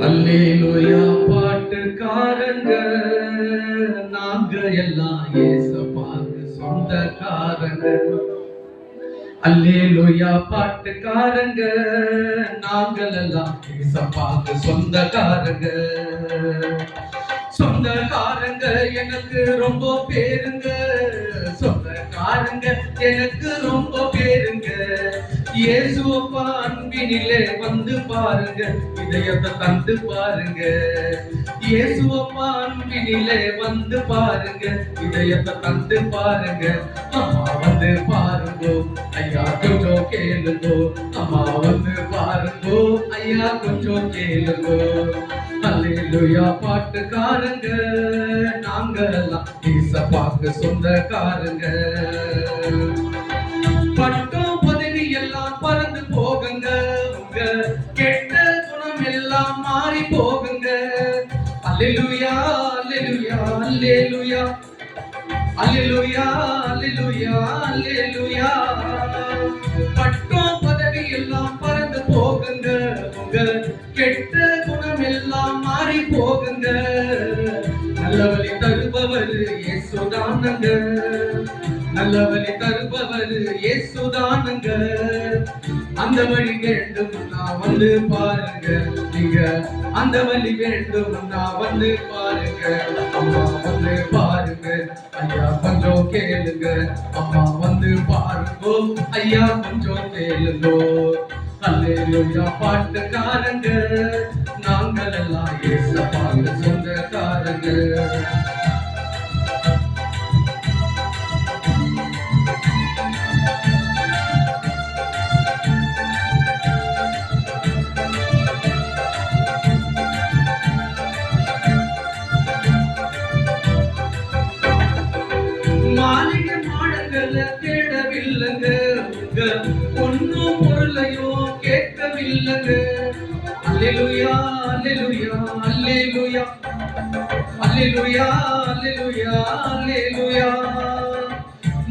அல்லேலூயா பாட்டுக்காரங்க நாங்க எல்லாம் ஏசப்பாக்கு சொந்தக்காரங்க. அல்லேலூயா பாட்டுக்காரங்க நாங்கள் எல்லாம் ஏசப்பாக்கு சொந்தக்காரங்க. சொந்தக்காரங்க எனக்கு ரொம்ப பேருங்க, சொந்தக்காரங்க எனக்கு ரொம்ப பேருங்க. இயேசுவப்பா அன்பினிலே வந்து பாருங்க, இதயத்தை தந்து பாருங்க. இயேசுவப்பா அன்பினிலே வந்து பாருங்க, இதயத்தை தந்து பாருங்க. அம்மா வந்து பாருங்கோ ஐயா கொஞ்சம் கேளுங்கோ, அம்மா வந்து பாருங்கோ ஐயா கொஞ்சம் கேளுங்கோ. அல்லேலூயா பாட்டுக்காரங்க நாங்கெல்லாம் ஏசப்பாக்கு சொந்தக்காரங்க. பட்டம் பதவி எல்லாம் பறந்து போகுங்க, உங்க கெட்ட குணம் எல்லாம் மாறி போகுங்க. அல்லேலூயா அல்லேலூயா அல்லேலூயா அல்லேலூயா அல்லேலூயா அல்லேலூயா. பட்டம் பதவி எல்லாம் பறந்து போகுங்க, உங்க கெட்ட குணம் எல்லாம் மாறி போகுங்க. நல்ல வழி தருபவர் இயேசுதானங்க, நல்ல வழி தருபவர் இயேசுதானங்க. அந்த வழி வேண்டும் நான் வந்து பாருங்க, நீங்க அந்த வழி வேண்டும் நான் வந்து பாருங்க. அம்மா வந்து பாருங்க ஐயா கொஞ்சம் கேளுங்க, அம்மா வந்து பாருங்கோ ஐயா கொஞ்சம் கேளுங்கோ. அல்லேலூயா பாட்டுக்காரங்க நாங்கள் எல்லாம் ஏசப்பாக்கு சொந்தக்காரங்க. மாளிகை மாடங்களை தேடவில்லைங்க, உங்க பொண்ணும் பொருளையும் கேட்கவில்லைங்க. அல்லேலூயா அல்லேலூயா அல்லேலூயா அல்லேலூயா அல்லேலூயா அல்லேலூயா.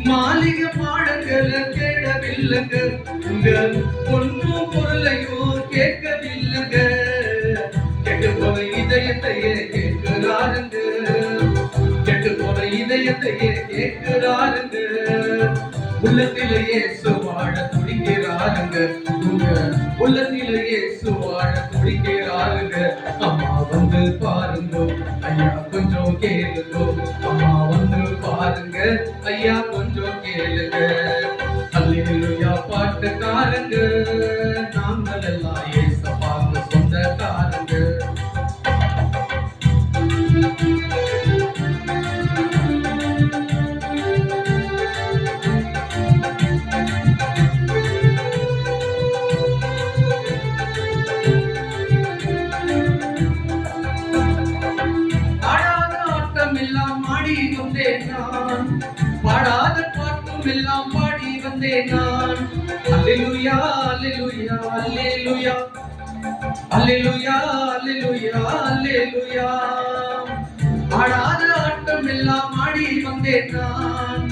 மாளிகை மாடங்களை தேடவில்லைங்க, உங்க பொண்ணும் பொருளையும் கேட்கவில்லைங்க. கெட்டு போன இதயத்தையே கேட்கிறாருங்க, கெட்டு போன இதயத்தையே கேட்கிறாருங்க. உள்ளத்திலேயே வாழ துடிக்கிறாருங்க, உங்க உள்ளத்திலேயே வாழ துடிக்கிறாருங்க. அம்மா வந்து பாருங்கோ ஐயா கொஞ்சம் கேளுங்கோ, அம்மா வந்து பாருங்க ஐயா கொஞ்சம் கேளுங்க. அல்லேலூயா பாட்டுக்காரங்க நாங்கள் எல்லாம் ஏசப்பாக்கு சொந்தக்காரங்க. பாடாத பாட்டும் எல்லாம் பாடி வந்தேன் நான். அல்லேலூயா அல்லேலூயா அல்லேலூயா அல்லேலூயா அல்லேலூயா அல்லேலூயா. ஆடாத ஆட்டம் எல்லாம் ஆடி வந்தேன் நான்,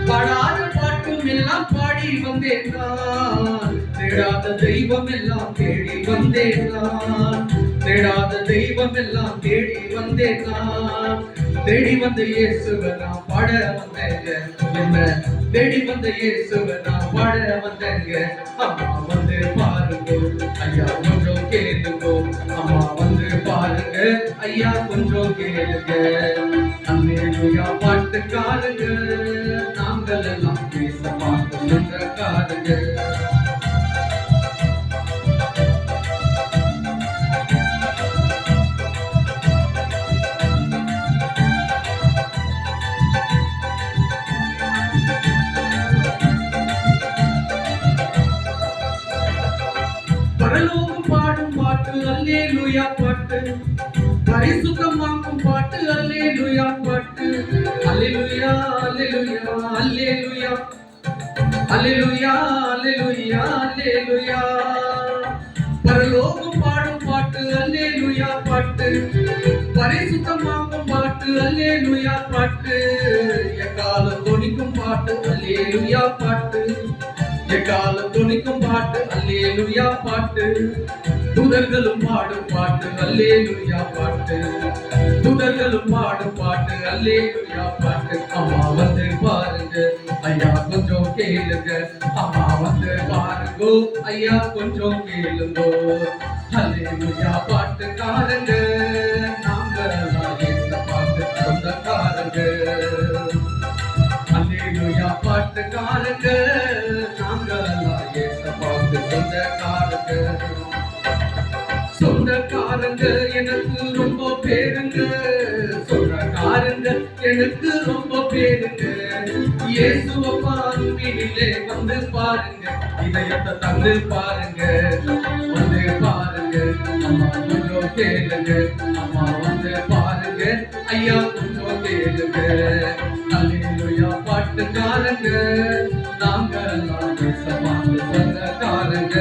பாடாத பாட்டும் எல்லாம் பாடி வந்தேன் நான். தேடாத தெய்வம் எல்லாம் தேடி வந்தேன் நான், தேடாத தெய்வம் எல்லாம் தேடி வந்தேன் நான். தேடி வந்த இயேசுவை நான் பாட வந்தேங்க, என்ன தேடி வந்த இயேசுவை நான் பாட வந்தேங்க. அம்மா வந்து பாருங்க ஐயா கொஞ்சம் கேளுங்கோ, அம்மா வந்து பாருங்க ஐயா கொஞ்சம் கேளுங்க. அல்லேலூயா பாட்டுக்காரங்க நாங்கள் எல்லாம் ஏசப்பாக்கு சொந்தக்காரங்க. பரலோகம் பாடும் பாட்டு அல்லேலூயா பாட்டு, பரிசுத்தமாக்கும் பாட்டு அல்லேலூயா பாட்டு. அல்லேலூயா அல்லேலூயா அல்லேலூயா அல்லேலூயா அல்லேலூயா அல்லேலூயா. பரலோகம் பாடும் பாட்டு அல்லேலூயா பாட்டு, பரிசுத்தமாக்கும் பாட்டு அல்லேலூயா பாட்டு. எக்காலம் தொனிக்கும் பாட்டு அல்லேலூயா பாட்டு, எக்காலம் துணிக்கும் பாட்டு அல்லேலூயா பாட்டு. தூதர்களும் பாடும் பாட்டு அல்லேலூயா பாட்டு, தூதர்களும் பாடும் பாட்டு அல்லேலூயா பாட்டு. அம்மா வந்து பாருங்க ஐயா கொஞ்சம் கேளுங்க, அம்மா வந்து பாருங்கோ ஐயா கொஞ்சம் கேளுங்கோ. அல்லேலூயா பாட்டுக்காரங்க நாங்கெல்லாம் ஏசப்பாக்கு சொந்தக்காரங்க. அல்லேலூயா பாட்டுக்காரங்க நாங்கெல்லாம் ஏசப்பாக்கு சொந்தக்காரங்க. சொந்தக்காரங்க எனக்கு ரொம்ப பேருங்க, சொந்தக்காரங்க எனக்கு ரொம்ப பேருங்க. இயேசுவப்பா அன்பினிலே வந்து பாருங்க, இதயத்தை தந்து பாருங்க, வந்து பாருங்க. அம்மா கொஞ்சம் கேளுங்க, அம்மா வந்து பாருங்க ஐயா கொஞ்சம் கேளுங்க. அல்லேலூயா பாட்டுக்காரங்க நாங்கெல்லாம் ஏசப்பாக்கு சொந்தக்காரங்க.